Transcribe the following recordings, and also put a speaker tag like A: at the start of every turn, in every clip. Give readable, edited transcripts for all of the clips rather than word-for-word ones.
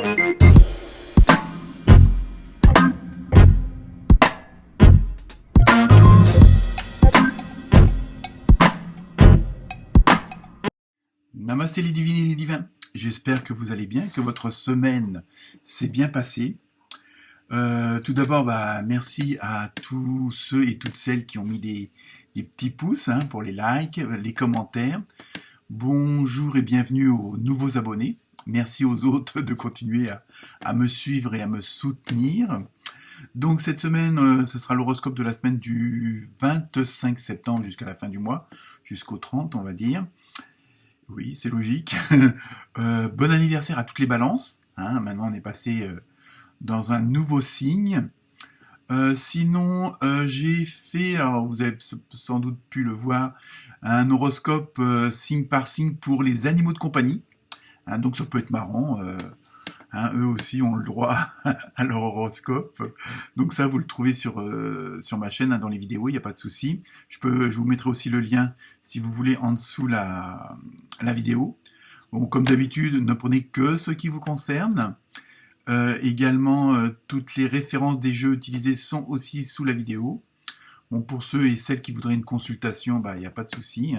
A: Namasté les divines et les divins, j'espère que vous allez bien, que votre semaine s'est bien passée. Tout d'abord, merci à tous ceux et toutes celles qui ont mis des petits pouces pour les likes, les commentaires. Bonjour et bienvenue aux nouveaux abonnés. Merci aux autres de continuer à me suivre et à me soutenir. Donc cette semaine, ce sera l'horoscope de la semaine du 25 septembre jusqu'à la fin du mois, jusqu'au 30 on va dire. Oui, c'est logique. Bon anniversaire à toutes les balances. Maintenant, on est passé dans un nouveau signe. Sinon, j'ai fait, alors vous avez sans doute pu le voir, un horoscope signe par signe pour les animaux de compagnie. Donc ça peut être marrant. Eux aussi ont le droit à leur horoscope. Donc ça, vous le trouvez sur ma chaîne, dans les vidéos, il n'y a pas de souci. Je vous mettrai aussi le lien, si vous voulez, en dessous la vidéo. Bon, comme d'habitude, ne prenez que ce qui vous concerne. Également, toutes les références des jeux utilisés sont aussi sous la vidéo. Bon, pour ceux et celles qui voudraient une consultation, il n'y a pas de souci.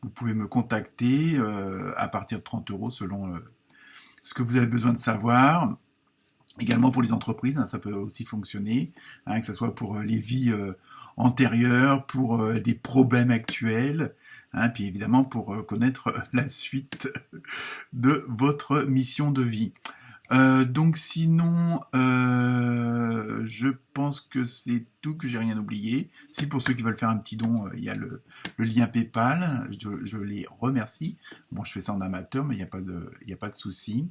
A: Vous pouvez me contacter à partir de 30 € selon ce que vous avez besoin de savoir. Également pour les entreprises, ça peut aussi fonctionner, que ce soit pour les vies antérieures, pour des problèmes actuels, puis évidemment pour connaître la suite de votre mission de vie. Donc sinon, je pense que c'est tout, que j'ai rien oublié. Si pour ceux qui veulent faire un petit don, il y a le lien PayPal, je les remercie. Bon, je fais ça en amateur, mais il n'y a pas de souci.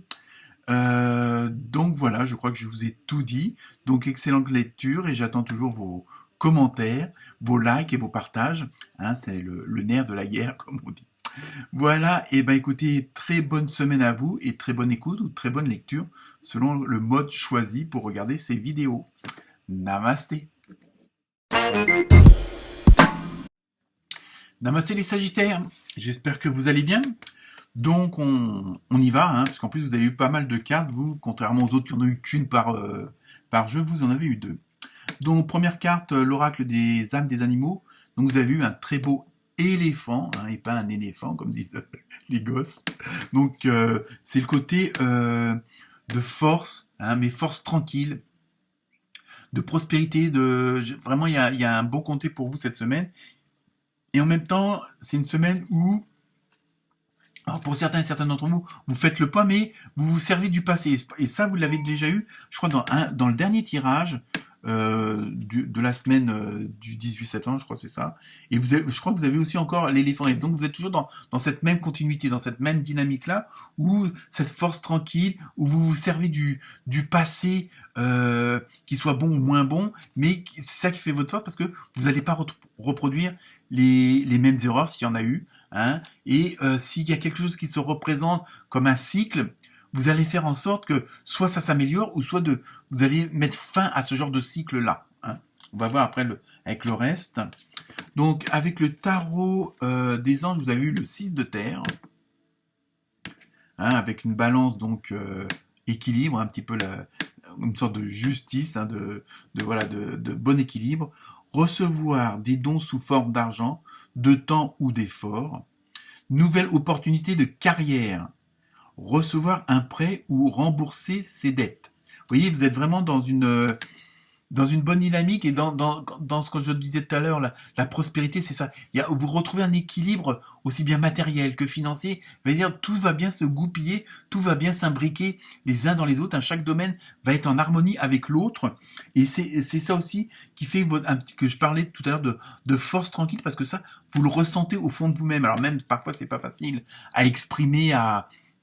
A: Donc voilà, je crois que je vous ai tout dit. Donc excellente lecture et j'attends toujours vos commentaires, vos likes et vos partages. C'est le nerf de la guerre, comme on dit. Voilà, et écoutez, très bonne semaine à vous et très bonne écoute ou très bonne lecture selon le mode choisi pour regarder ces vidéos. Namasté. Namasté les Sagittaires, j'espère que vous allez bien. Donc on y va, parce qu'en plus vous avez eu pas mal de cartes, vous, contrairement aux autres qui n'en ont eu qu'une par jeu, vous en avez eu deux. Donc première carte, l'oracle des âmes des animaux. Donc vous avez eu un très beau éléphant, et pas un éléphant comme disent les gosses. Donc c'est le côté de force, mais force tranquille, de prospérité, vraiment il y a un beau comté pour vous cette semaine. Et en même temps, c'est une semaine où, alors pour certains et certaines d'entre vous, vous faites le point, mais vous vous servez du passé. Et ça, vous l'avez déjà eu, je crois, dans le dernier tirage de la semaine du 18 septembre, je crois que c'est ça. Et je crois que vous avez aussi encore l'éléphant. Et donc vous êtes toujours dans cette même continuité, dans cette même dynamique-là, où cette force tranquille, où vous vous servez du passé, qui soit bon ou moins bon, mais c'est ça qui fait votre force, parce que vous n'allez pas reproduire les mêmes erreurs s'il y en a eu. Et s'il y a quelque chose qui se représente comme un cycle, vous allez faire en sorte que soit ça s'améliore, ou soit vous allez mettre fin à ce genre de cycle-là. On va voir après avec le reste. Donc, avec le tarot des anges, vous avez eu le 6 de terre, avec une balance, donc équilibre, un petit peu une sorte de justice, de bon équilibre. Recevoir des dons sous forme d'argent, de temps ou d'effort. Nouvelle opportunité de carrière. Recevoir un prêt ou rembourser ses dettes. Vous voyez, vous êtes vraiment dans une bonne dynamique, et dans ce que je disais tout à l'heure, la prospérité, c'est ça. Vous retrouvez un équilibre aussi bien matériel que financier. C'est-à-dire, tout va bien se goupiller, tout va bien s'imbriquer les uns dans les autres. Chaque domaine va être en harmonie avec l'autre. Et c'est ça aussi qui fait que je parlais tout à l'heure de force tranquille, parce que ça, vous le ressentez au fond de vous-même. Alors même, parfois, c'est pas facile à exprimer,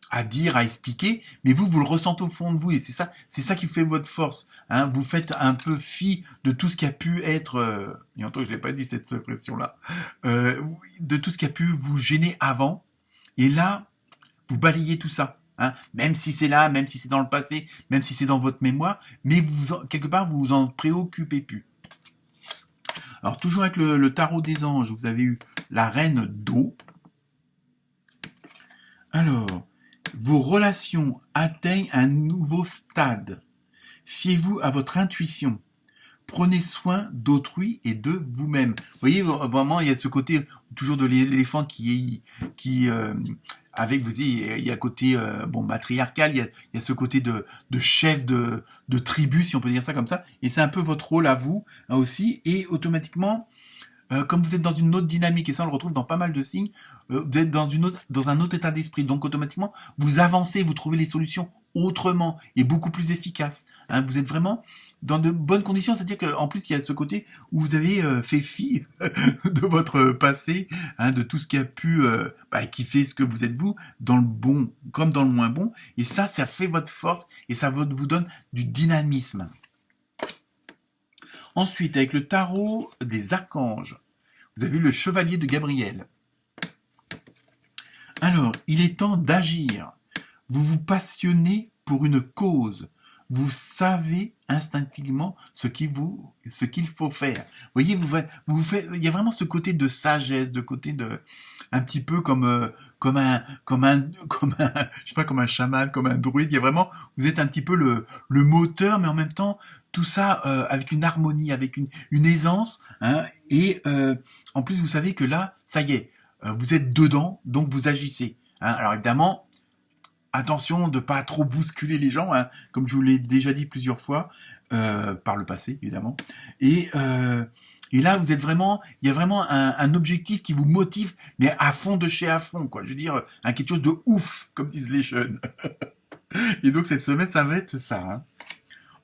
A: à dire, à expliquer, mais vous le ressentez au fond de vous, et c'est ça qui fait votre force. Vous faites un peu fi de tout ce qui a pu être, et en tout cas, je l'ai pas dit cette expression-là, de tout ce qui a pu vous gêner avant, et là, vous balayez tout ça. Même si c'est là, même si c'est dans le passé, même si c'est dans votre mémoire, mais quelque part, vous vous en préoccupez plus. Alors, toujours avec le tarot des anges, vous avez eu la reine d'eau. Alors, Vos relations atteignent un nouveau stade. Fiez-vous à votre intuition. Prenez soin d'autrui et de vous-même. Vous voyez, vraiment, il y a ce côté toujours de l'éléphant avec, vous voyez, il y a côté matriarcal, il y a ce côté de chef de tribu, si on peut dire ça comme ça. Et c'est un peu votre rôle à vous aussi. Et automatiquement, comme vous êtes dans une autre dynamique, et ça on le retrouve dans pas mal de signes, vous êtes dans un autre état d'esprit. Donc automatiquement, vous avancez, vous trouvez les solutions autrement et beaucoup plus efficaces. Hein, vous êtes vraiment dans de bonnes conditions, c'est-à-dire qu'en plus il y a ce côté où vous avez fait fi de votre passé, hein, de tout ce qui a pu, qui fait ce que vous êtes vous, dans le bon comme dans le moins bon, et ça fait votre force et ça vous donne du dynamisme. Ensuite, avec le tarot des archanges, vous avez le chevalier de Gabriel. Alors, il est temps d'agir. Vous vous passionnez pour une cause. Vous savez instinctivement ce qu'il faut faire. Vous voyez, il y a vraiment ce côté de sagesse, de côté de, un petit peu comme un, je sais pas, comme un chaman, comme un druide. Il y a vraiment, vous êtes un petit peu le moteur, mais en même temps, tout ça avec une harmonie, avec une aisance, hein, et en plus, vous savez que là, ça y est, vous êtes dedans, donc vous agissez. Hein. Alors évidemment, attention de pas trop bousculer les gens, hein, comme je vous l'ai déjà dit plusieurs fois, par le passé, évidemment. Et là, vous êtes vraiment, il y a vraiment un objectif qui vous motive, mais à fond de chez à fond, quoi. Je veux dire, quelque chose de ouf, comme disent les jeunes. Et donc, cette semaine, ça va être ça. Hein.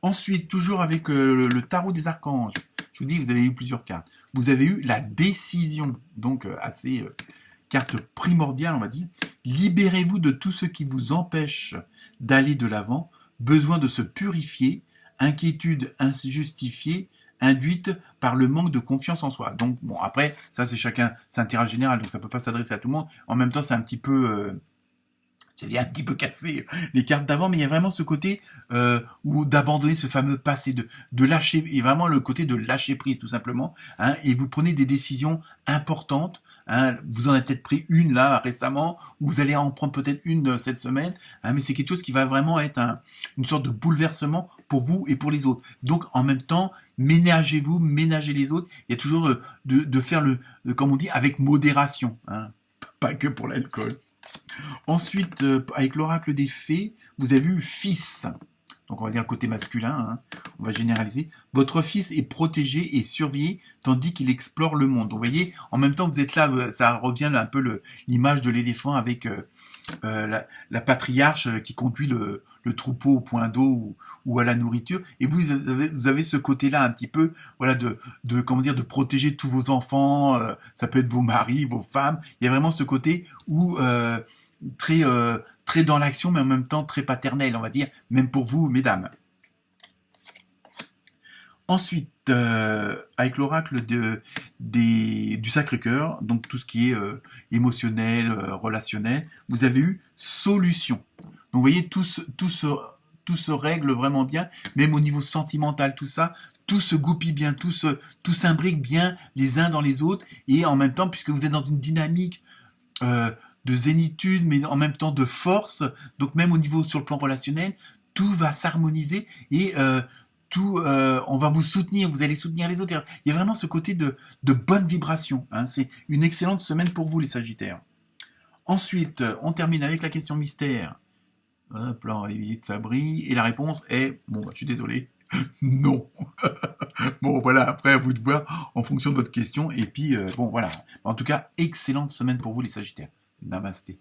A: Ensuite, toujours avec le tarot des archanges, je vous dis, vous avez eu plusieurs cartes. Vous avez eu la décision, donc assez carte primordiale, on va dire. Libérez-vous de tout ce qui vous empêche d'aller de l'avant, besoin de se purifier, inquiétude injustifiée, induite par le manque de confiance en soi. Donc, bon, après, ça, c'est chacun, c'est un tirage général, donc ça peut pas s'adresser à tout le monde. En même temps, c'est un petit peu... J'allais un petit peu casser les cartes d'avant, mais il y a vraiment ce côté où d'abandonner ce fameux passé, de lâcher, et vraiment le côté de lâcher prise tout simplement, hein, et vous prenez des décisions importantes. Hein, vous en avez peut-être pris une là récemment, ou vous allez en prendre peut-être une cette semaine, hein, mais c'est quelque chose qui va vraiment être une sorte de bouleversement pour vous et pour les autres. Donc en même temps, ménagez-vous, ménagez les autres. Il y a toujours de faire comme on dit, avec modération, hein, pas que pour l'alcool. Ensuite, avec l'oracle des fées, vous avez vu fils. Donc on va dire le côté masculin, hein. On va généraliser. Votre fils est protégé et surveillé tandis qu'il explore le monde. Donc, vous voyez, en même temps que vous êtes là, ça revient un peu l'image de l'éléphant avec la patriarche qui conduit le troupeau au point d'eau ou à la nourriture. Et vous avez ce côté-là un petit peu, voilà, de protéger tous vos enfants. Ça peut être vos maris, vos femmes. Il y a vraiment ce côté où très dans l'action, mais en même temps très paternel, on va dire, même pour vous, mesdames. Ensuite, avec l'oracle du Sacré-Cœur, donc tout ce qui est émotionnel, relationnel, vous avez eu solution. Donc vous voyez, tout se règle vraiment bien, même au niveau sentimental, tout ça, tout se goupille bien, tout s'imbrique bien les uns dans les autres, et en même temps, puisque vous êtes dans une dynamique de zénitude, mais en même temps de force, donc même au niveau sur le plan relationnel, tout va s'harmoniser et on va vous soutenir, vous allez soutenir les autres. Il y a vraiment ce côté de bonne vibration. Hein. C'est une excellente semaine pour vous, les Sagittaires. Ensuite, on termine avec la question mystère. Hop là, vite ça brille. Et la réponse est, je suis désolé, non. Bon, voilà, après, à vous de voir en fonction de votre question. Et puis, voilà. En tout cas, excellente semaine pour vous, les Sagittaires. Namasté.